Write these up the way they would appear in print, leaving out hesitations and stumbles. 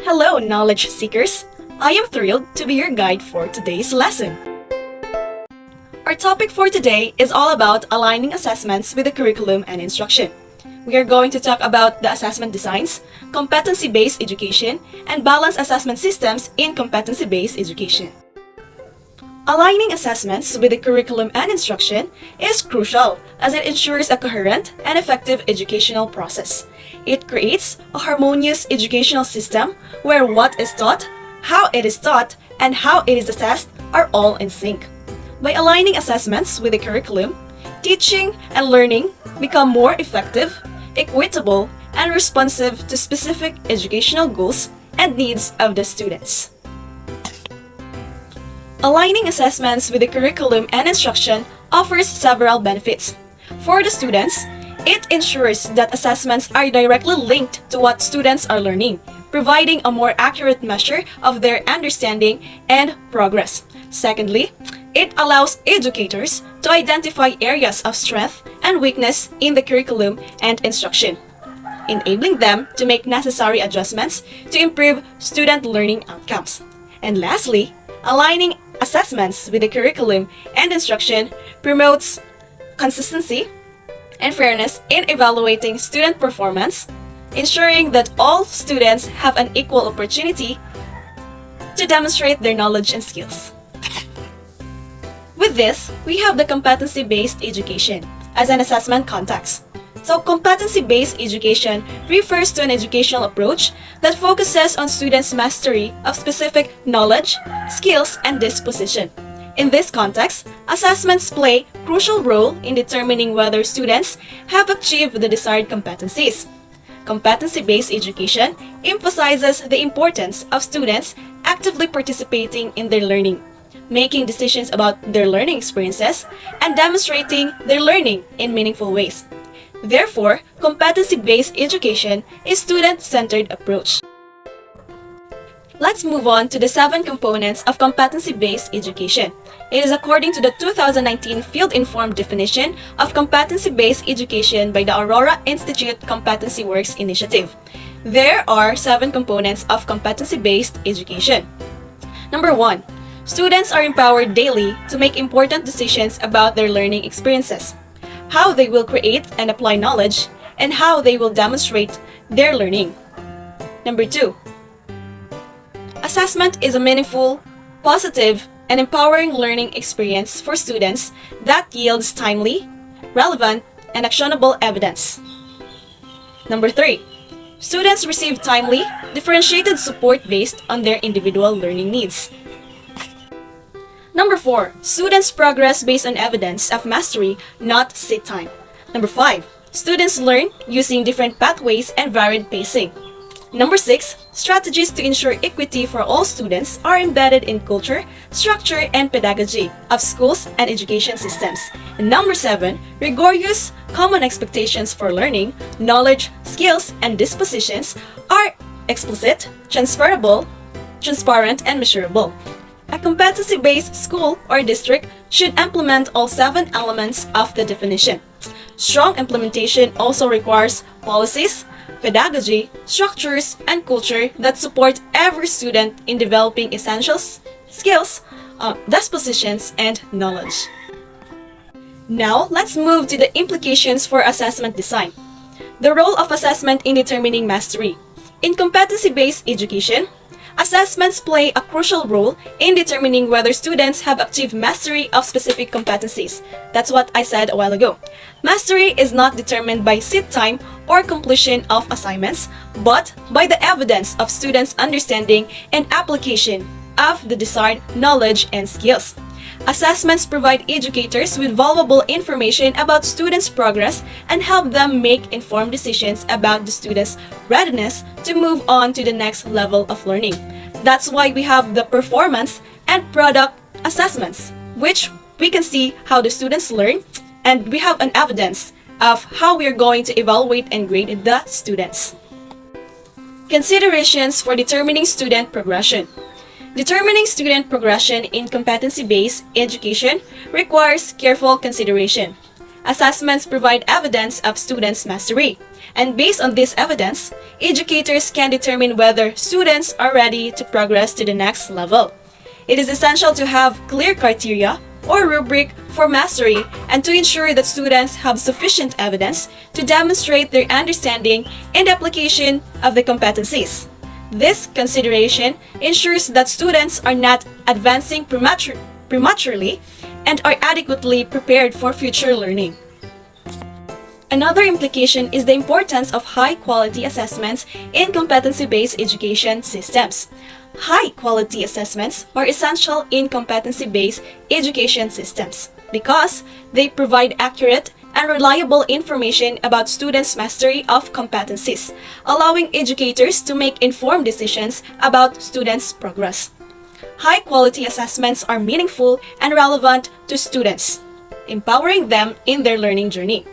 Hello, knowledge seekers! I am thrilled to be your guide for today's lesson. Our topic for today is all about aligning assessments with the curriculum and instruction. We are going to talk about the assessment designs, competency-based education, and balanced assessment systems in competency-based education. Aligning assessments with the curriculum and instruction is crucial as it ensures a coherent and effective educational process. It creates a harmonious educational system where what is taught, how it is taught, and how it is assessed are all in sync. By aligning assessments with the curriculum, teaching and learning become more effective, equitable, and responsive to specific educational goals and needs of the students. Aligning assessments with the curriculum and instruction offers several benefits. For the students, it ensures that assessments are directly linked to what students are learning, providing a more accurate measure of their understanding and progress. Secondly, it allows educators to identify areas of strength and weakness in the curriculum and instruction, enabling them to make necessary adjustments to improve student learning outcomes. And lastly, aligning assessments with the curriculum and instruction promotes consistency and fairness in evaluating student performance, ensuring that all students have an equal opportunity to demonstrate their knowledge and skills. With this, we have the competency-based education as an assessment context. So, competency-based education refers to an educational approach that focuses on students' mastery of specific knowledge, skills, and disposition. In this context, assessments play a crucial role in determining whether students have achieved the desired competencies. Competency-based education emphasizes the importance of students actively participating in their learning, making decisions about their learning experiences, and demonstrating their learning in meaningful ways. Therefore, competency-based education is a student-centered approach. Let's move on to the 7 components of competency-based education. It is according to the 2019 Field-Informed definition of competency-based education by the Aurora Institute Competency Works Initiative. There are 7 components of competency-based education. Number 1. Students are empowered daily to make important decisions about their learning experiences, how they will create and apply knowledge, and how they will demonstrate their learning. Number 2. Assessment is a meaningful, positive, and empowering learning experience for students that yields timely, relevant, and actionable evidence. Number 3. Students receive timely, differentiated support based on their individual learning needs. Number 4. Students progress based on evidence of mastery, not seat time. Number 5. Students learn using different pathways and varied pacing. Number 6. Strategies to ensure equity for all students are embedded in culture, structure, and pedagogy of schools and education systems. And number 7. Rigorous, common expectations for learning, knowledge, skills, and dispositions are explicit, transferable, transparent, and measurable. A competency-based school or district should implement all 7 elements of the definition. Strong implementation also requires policies, pedagogy, structures, and culture that support every student in developing essential skills, dispositions, and knowledge. Now, let's move to the implications for assessment design. The role of assessment in determining mastery. In competency-based education, assessments play a crucial role in determining whether students have achieved mastery of specific competencies. That's what I said a while ago. Mastery is not determined by seat time or completion of assignments, but by the evidence of students' understanding and application of the desired knowledge and skills. Assessments provide educators with valuable information about students' progress and help them make informed decisions about the students' readiness to move on to the next level of learning. That's why we have the performance and product assessments, which we can see how the students learn, and we have an evidence of how we are going to evaluate and grade the students. Considerations for determining student progression. Determining student progression in competency-based education requires careful consideration. Assessments provide evidence of students' mastery, And based on this evidence, educators can determine whether students are ready to progress to the next level. It is essential to have clear criteria or rubric for mastery and to ensure that students have sufficient evidence to demonstrate their understanding and application of the competencies. This consideration ensures that students are not advancing prematurely and are adequately prepared for future learning. Another implication is the importance of high-quality assessments in competency-based education systems. High-quality assessments are essential in competency-based education systems because they provide accurate and reliable information about students' mastery of competencies, allowing educators to make informed decisions about students' progress. High-quality assessments are meaningful and relevant to students, empowering them in their learning journey.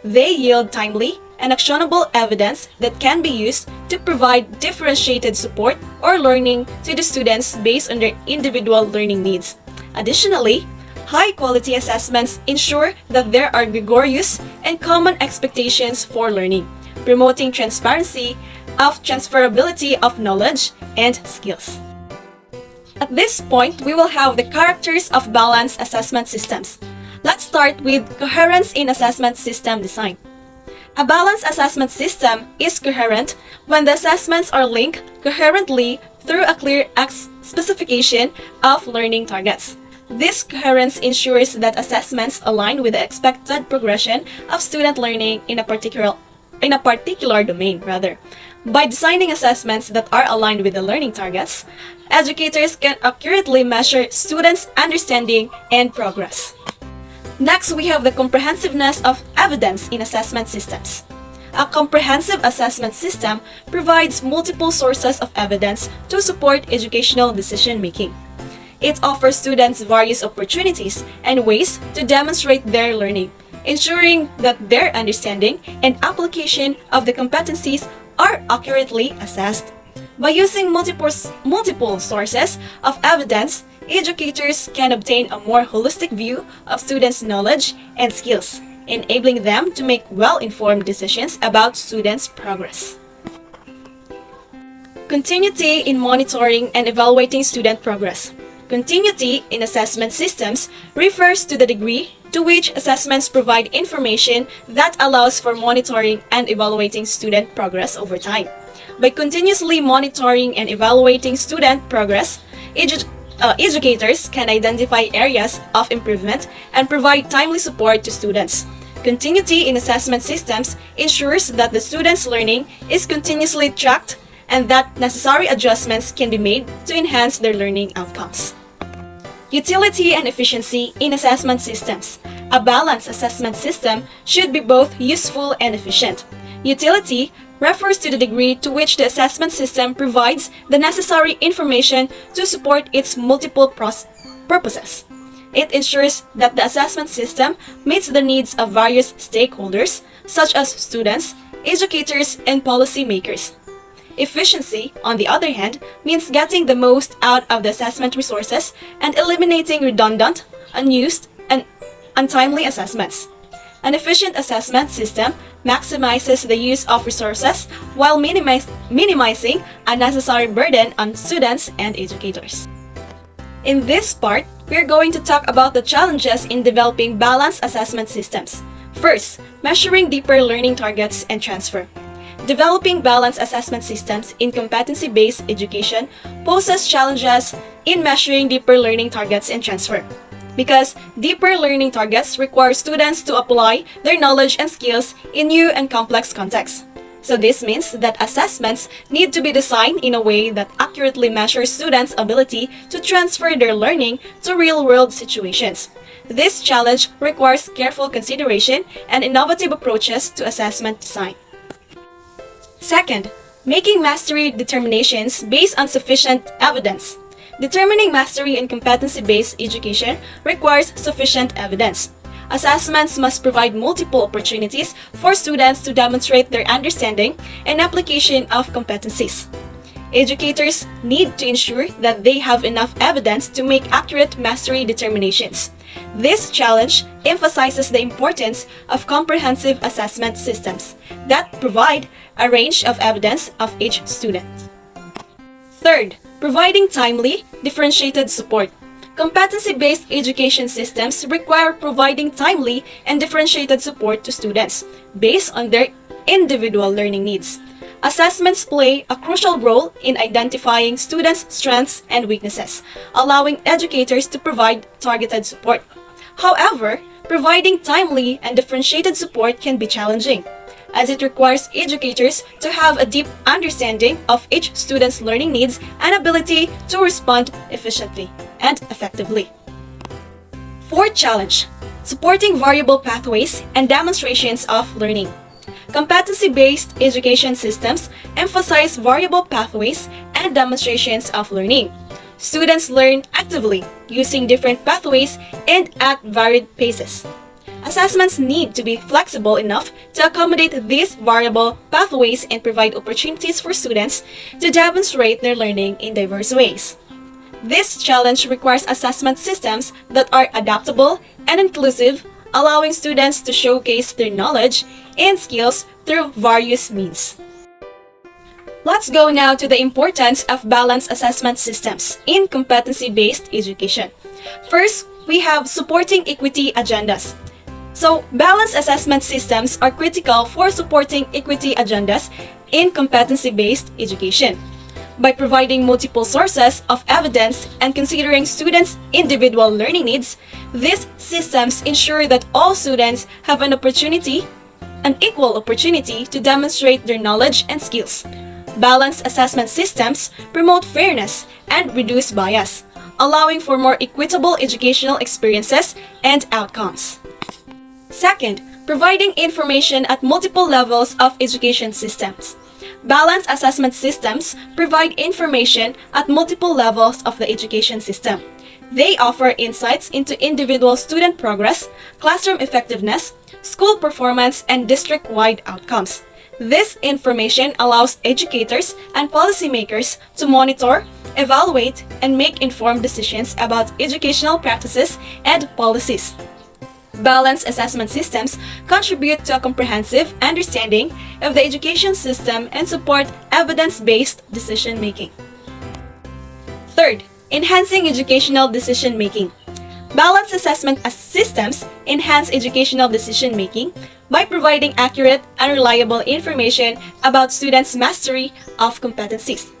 They yield timely and actionable evidence that can be used to provide differentiated support or learning to the students based on their individual learning needs. Additionally, high-quality assessments ensure that there are rigorous and common expectations for learning, promoting transparency of transferability of knowledge and skills. At this point, we will have the characters of balanced assessment systems. Let's start with coherence in assessment system design. A balanced assessment system is coherent when the assessments are linked coherently through a clear specification of learning targets. This coherence ensures that assessments align with the expected progression of student learning in a particular domain. By designing assessments that are aligned with the learning targets, educators can accurately measure students' understanding and progress. Next, we have the comprehensiveness of evidence in assessment systems. A comprehensive assessment system provides multiple sources of evidence to support educational decision-making. It offers students various opportunities and ways to demonstrate their learning, ensuring that their understanding and application of the competencies are accurately assessed. By using multiple sources of evidence, educators can obtain a more holistic view of students' knowledge and skills, enabling them to make well-informed decisions about students' progress. Continuity in monitoring and evaluating student progress. Continuity in assessment systems refers to the degree to which assessments provide information that allows for monitoring and evaluating student progress over time. By continuously monitoring and evaluating student progress, educators can identify areas of improvement and provide timely support to students. Continuity in assessment systems ensures that the students' learning is continuously tracked and that necessary adjustments can be made to enhance their learning outcomes. Utility and efficiency in assessment systems. A balanced assessment system should be both useful and efficient. Utility refers to the degree to which the assessment system provides the necessary information to support its multiple purposes. It ensures that the assessment system meets the needs of various stakeholders, such as students, educators, and policymakers. Efficiency, on the other hand, means getting the most out of the assessment resources and eliminating redundant, unused, and untimely assessments. An efficient assessment system maximizes the use of resources while minimizing unnecessary burden on students and educators. In this part, we are going to talk about the challenges in developing balanced assessment systems. First, measuring deeper learning targets and transfer. Developing balanced assessment systems in competency-based education poses challenges in measuring deeper learning targets and transfer, because deeper learning targets require students to apply their knowledge and skills in new and complex contexts. So this means that assessments need to be designed in a way that accurately measures students' ability to transfer their learning to real-world situations. This challenge requires careful consideration and innovative approaches to assessment design. Second, making mastery determinations based on sufficient evidence. Determining mastery in competency-based education requires sufficient evidence. Assessments must provide multiple opportunities for students to demonstrate their understanding and application of competencies. Educators need to ensure that they have enough evidence to make accurate mastery determinations. This challenge emphasizes the importance of comprehensive assessment systems that provide a range of evidence of each student. Third, providing timely, differentiated support. Competency-based education systems require providing timely and differentiated support to students based on their individual learning needs. Assessments play a crucial role in identifying students' strengths and weaknesses, allowing educators to provide targeted support. However, providing timely and differentiated support can be challenging, as it requires educators to have a deep understanding of each student's learning needs and ability to respond efficiently and effectively. Fourth challenge, supporting variable pathways and demonstrations of learning. Competency-based education systems emphasize variable pathways and demonstrations of learning. Students learn actively, using different pathways and at varied paces. Assessments need to be flexible enough to accommodate these variable pathways and provide opportunities for students to demonstrate their learning in diverse ways. This challenge requires assessment systems that are adaptable and inclusive, allowing students to showcase their knowledge and skills through various means. Let's go now to the importance of balanced assessment systems in competency-based education. First, we have supporting equity agendas. So, balanced assessment systems are critical for supporting equity agendas in competency-based education. By providing multiple sources of evidence and considering students' individual learning needs, these systems ensure that all students have an equal opportunity to demonstrate their knowledge and skills. Balanced assessment systems promote fairness and reduce bias, allowing for more equitable educational experiences and outcomes. Second, providing information at multiple levels of education systems. Balanced assessment systems provide information at multiple levels of the education system. They offer insights into individual student progress, classroom effectiveness, school performance, and district-wide outcomes. This information allows educators and policymakers to monitor, evaluate, and make informed decisions about educational practices and policies. Balanced assessment systems contribute to a comprehensive understanding of the education system and support evidence-based decision-making. Third, enhancing educational decision-making. Balanced assessment systems enhance educational decision-making by providing accurate and reliable information about students' mastery of competencies.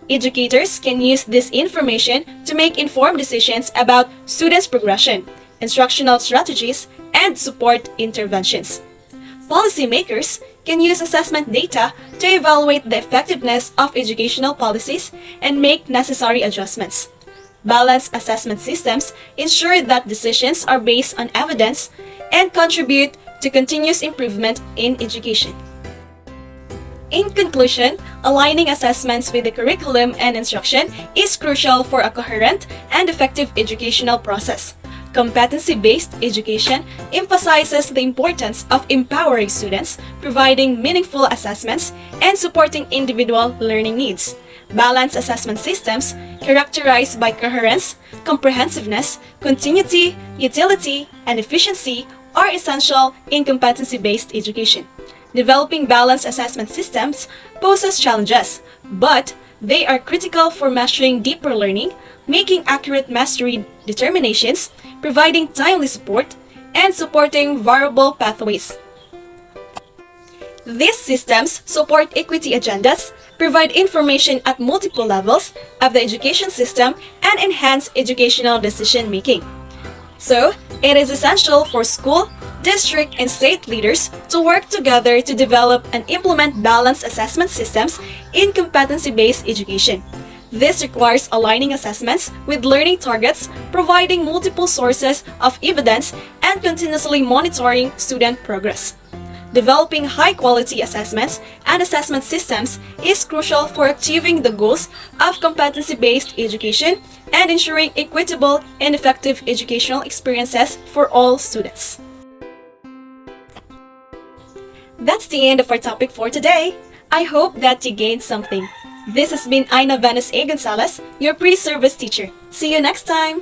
Educators can use this information to make informed decisions about students' progression, instructional strategies, and support interventions. Policymakers can use assessment data to evaluate the effectiveness of educational policies and make necessary adjustments. Balanced assessment systems ensure that decisions are based on evidence and contribute to continuous improvement in education. In conclusion, aligning assessments with the curriculum and instruction is crucial for a coherent and effective educational process. Competency-based education emphasizes the importance of empowering students, providing meaningful assessments, and supporting individual learning needs. Balanced assessment systems, characterized by coherence, comprehensiveness, continuity, utility, and efficiency, are essential in competency-based education. Developing balanced assessment systems poses challenges, but they are critical for mastering deeper learning, making accurate mastery determinations, providing timely support, and supporting variable pathways. These systems support equity agendas, provide information at multiple levels of the education system, and enhance educational decision-making. So, it is essential for school, district, and state leaders to work together to develop and implement balanced assessment systems in competency-based education. This requires aligning assessments with learning targets, providing multiple sources of evidence, and continuously monitoring student progress. Developing high-quality assessments and assessment systems is crucial for achieving the goals of competency-based education and ensuring equitable and effective educational experiences for all students. That's the end of our topic for today. I hope that you gained something. This has been Ina Venus A. Gonzalez, your pre-service teacher. See you next time!